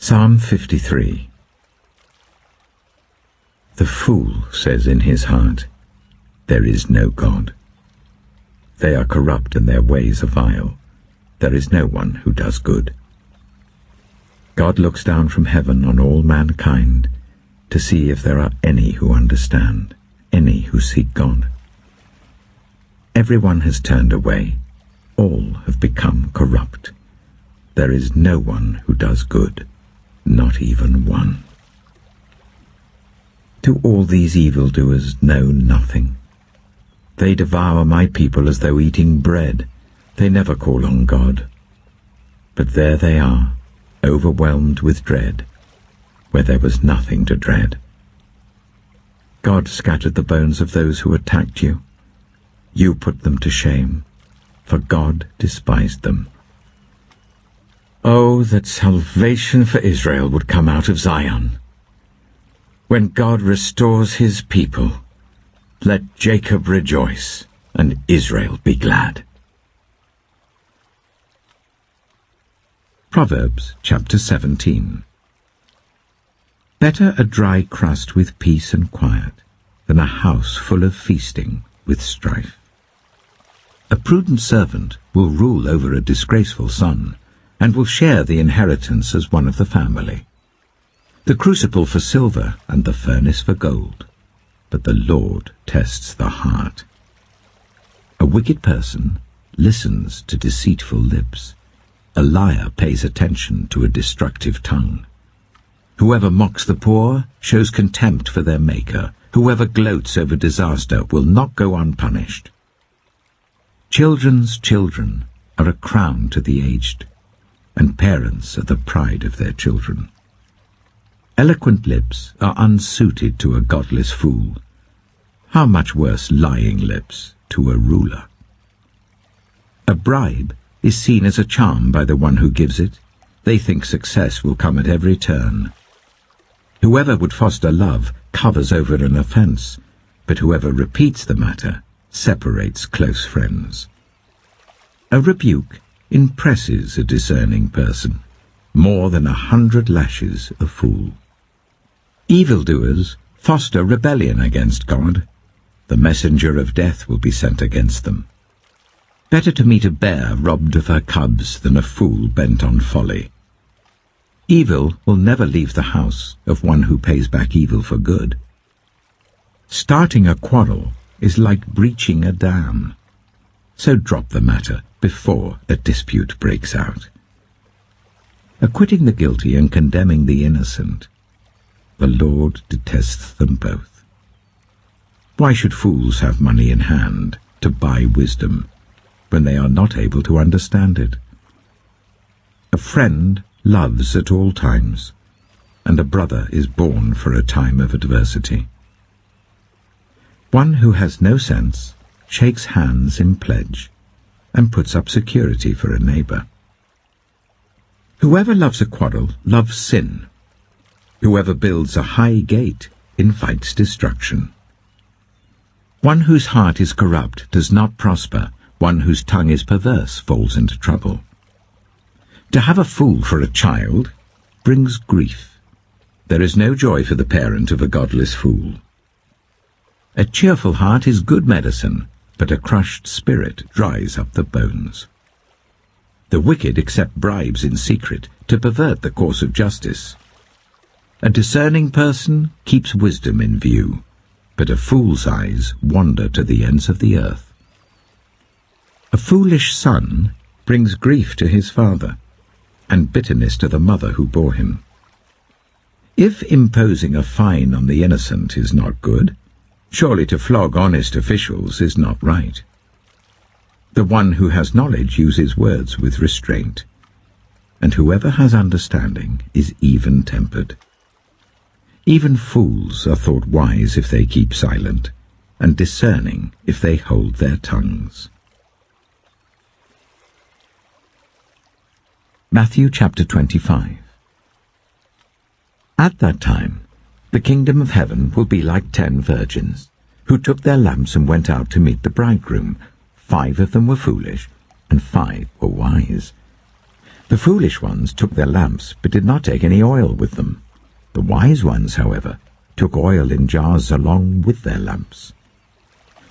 Psalm 53. The fool says in his heart, "There is no God." They are corrupt and their ways are vile. There is no one who does good. God looks down from heaven on all mankind to see if there are any who understand, any who seek God. Everyone has turned away. All have become corrupt. There is no one who does good, not even one. Do all these evildoers know nothing? They devour my people as though eating bread. They never call on God. But there they are, overwhelmed with dread, where there was nothing to dread. God scattered the bones of those who attacked you. You put them to shame, for God despised them. Oh, that salvation for Israel would come out of Zion. When God restores his people, let Jacob rejoice and Israel be glad. Proverbs chapter 17. Better a dry crust with peace and quiet than a house full of feasting with strife. A prudent servant will rule over a disgraceful son, and will share the inheritance as one of the family. The crucible for silver and the furnace for gold, but the Lord tests the heart. A wicked person listens to deceitful lips. A liar pays attention to a destructive tongue. Whoever mocks the poor shows contempt for their Maker. Whoever gloats over disaster will not go unpunished. Children's children are a crown to the aged, and parents are the pride of their children. Eloquent lips are unsuited to a godless fool. How much worse lying lips to a ruler? A bribe is seen as a charm by the one who gives it. They think success will come at every turn. Whoever would foster love covers over an offense, but whoever repeats the matter separates close friends. A rebuke impresses a discerning person, more than 100 lashes a fool. Evildoers foster rebellion against God. The messenger of death will be sent against them. Better to meet a bear robbed of her cubs than a fool bent on folly. Evil will never leave the house of one who pays back evil for good. Starting a quarrel is like breaching a dam. So drop the matter before a dispute breaks out. Acquitting the guilty and condemning the innocent, the Lord detests them both. Why should fools have money in hand to buy wisdom when they are not able to understand it? A friend loves at all times, and a brother is born for a time of adversity. One who has no sense shakes hands in pledge and puts up security for a neighbor. Whoever loves a quarrel loves sin. Whoever builds a high gate invites destruction. One whose heart is corrupt does not prosper. One whose tongue is perverse falls into trouble. To have a fool for a child brings grief. There is no joy for the parent of a godless fool. A cheerful heart is good medicine, but a crushed spirit dries up the bones. The wicked accept bribes in secret to pervert the course of justice. A discerning person keeps wisdom in view, but a fool's eyes wander to the ends of the earth. A foolish son brings grief to his father, and bitterness to the mother who bore him. If imposing a fine on the innocent is not good, surely to flog honest officials is not right. The one who has knowledge uses words with restraint, and whoever has understanding is even-tempered. Even fools are thought wise if they keep silent, and discerning if they hold their tongues. Matthew chapter 25. At that time, the kingdom of heaven will be like 10 virgins, who took their lamps and went out to meet the bridegroom. 5 of them were foolish, and 5 were wise. The foolish ones took their lamps, but did not take any oil with them. The wise ones, however, took oil in jars along with their lamps.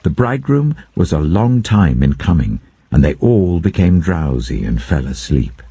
The bridegroom was a long time in coming, and they all became drowsy and fell asleep.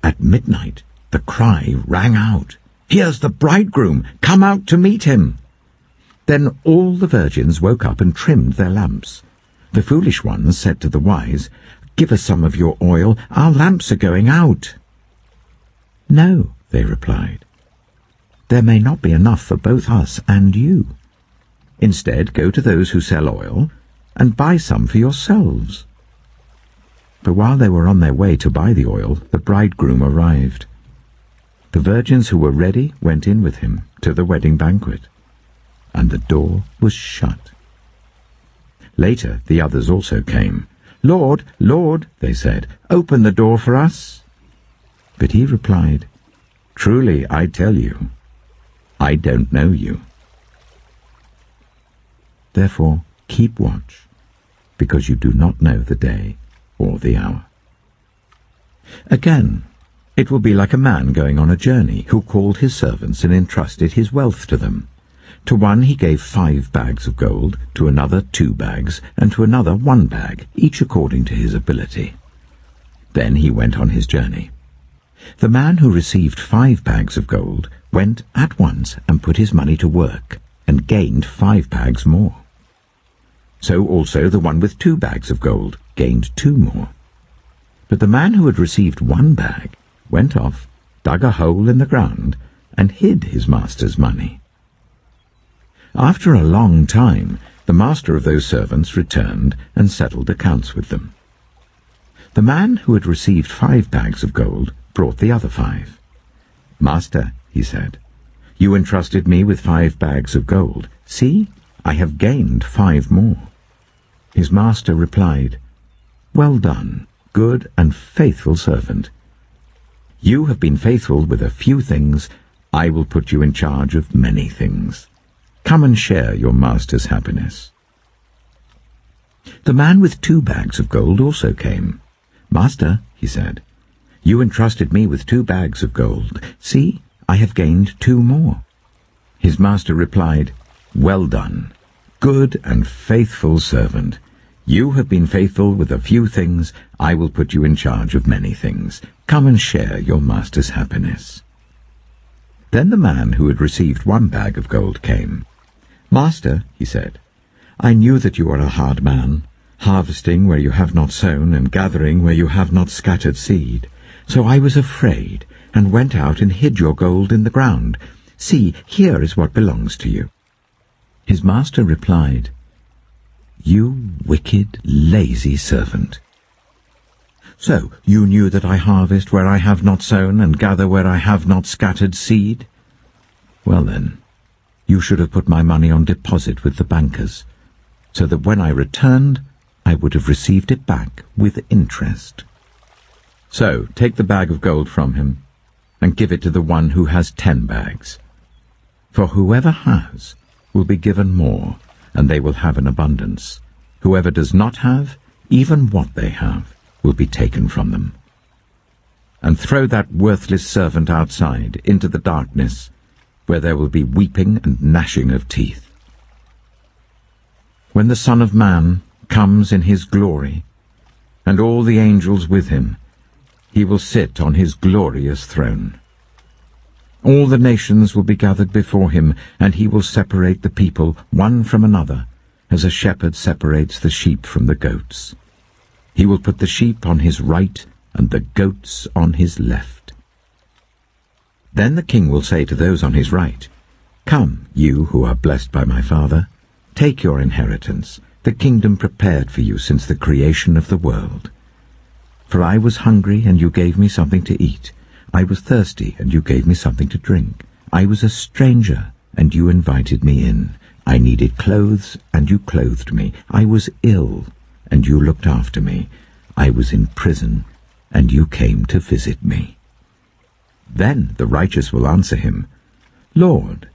At midnight the cry rang out, "Here's the bridegroom! Come out to meet him!" Then all the virgins woke up and trimmed their lamps. The foolish ones said to the wise, "Give us some of your oil, our lamps are going out." "No," they replied, "there may not be enough for both us and you. Instead, go to those who sell oil and buy some for yourselves." But while they were on their way to buy the oil, the bridegroom arrived. The virgins who were ready went in with him to the wedding banquet, and the door was shut. Later the others also came. "Lord, Lord," they said, "open the door for us." But he replied, "Truly I tell you, I don't know you. Therefore keep watch, because you do not know the day or the hour." Again, it will be like a man going on a journey, who called his servants and entrusted his wealth to them. To one he gave 5 bags of gold, to another 2 bags, and to another 1 bag, each according to his ability. Then he went on his journey. The man who received 5 bags of gold went at once and put his money to work, and gained 5 bags more. So also the one with 2 bags of gold gained 2 more. But the man who had received 1 bag went off, dug a hole in the ground, and hid his master's money. After a long time, the master of those servants returned and settled accounts with them. The man who had received 5 bags of gold brought the other 5. "Master," he said, "you entrusted me with 5 bags of gold. See, I have gained 5 more." His master replied, "Well done, good and faithful servant. You have been faithful with a few things. I will put you in charge of many things. Come and share your master's happiness." The man with 2 bags of gold also came. "Master," he said, "you entrusted me with 2 bags of gold. See, I have gained 2 more." His master replied, "Well done, good and faithful servant. You have been faithful with a few things. I will put you in charge of many things. Come and share your master's happiness." Then the man who had received 1 bag of gold came. "Master," he said, "I knew that you are a hard man, harvesting where you have not sown and gathering where you have not scattered seed. So I was afraid and went out and hid your gold in the ground. See, here is what belongs to you." His master replied, "You wicked, lazy servant. So you knew that I harvest where I have not sown and gather where I have not scattered seed? Well then, you should have put my money on deposit with the bankers, so that when I returned, I would have received it back with interest. So take the bag of gold from him, and give it to the one who has 10 bags. For whoever has will be given more, and they will have an abundance. Whoever does not have, even what they have, will be taken from them. And throw that worthless servant outside into the darkness, where there will be weeping and gnashing of teeth. When the Son of Man comes in his glory, and all the angels with him, he will sit on his glorious throne. All the nations will be gathered before him, and he will separate the people one from another, as a shepherd separates the sheep from the goats. He will put the sheep on his right and the goats on his left. Then the king will say to those on his right, "Come, you who are blessed by my Father, take your inheritance, the kingdom prepared for you since the creation of the world. For I was hungry, and you gave me something to eat. I was thirsty, and you gave me something to drink. I was a stranger, and you invited me in. I needed clothes, and you clothed me. I was ill, and you looked after me. I was in prison, and you came to visit me." Then the righteous will answer him, "Lord,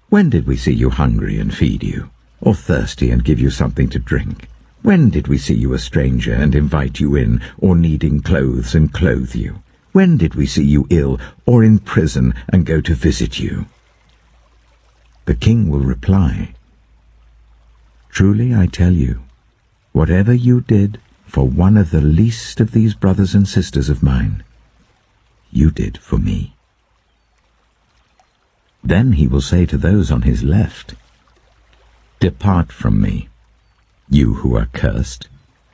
when did we see you hungry and feed you, or thirsty and give you something to drink? When did we see you a stranger and invite you in, or needing clothes and clothe you? when did we see you ill or in prison and go to visit you?" The king will reply, "Truly I tell you, whatever you did for one of the least of these brothers and sisters of mine, you did for me." Then he will say to those on his left, "Depart from me, you who are cursed,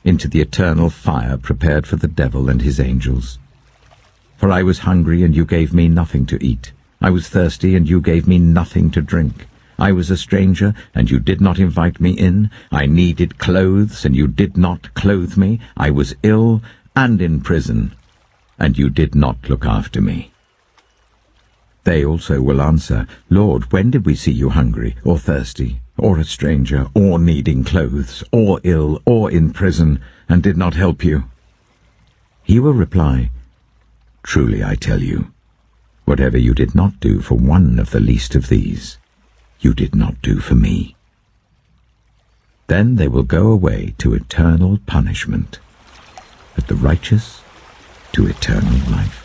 into the eternal fire prepared for the devil and his angels. For I was hungry, and you gave me nothing to eat. I was thirsty, and you gave me nothing to drink. I was a stranger, and you did not invite me in. I needed clothes, and you did not clothe me. I was ill and in prison, and you did not look after me." They also will answer, "Lord, when did we see you hungry, or thirsty, or a stranger, or needing clothes, or ill, or in prison, and did not help you?" He will reply, "Truly I tell you, whatever you did not do for one of the least of these, you did not do for me." Then they will go away to eternal punishment, but the righteous to eternal life.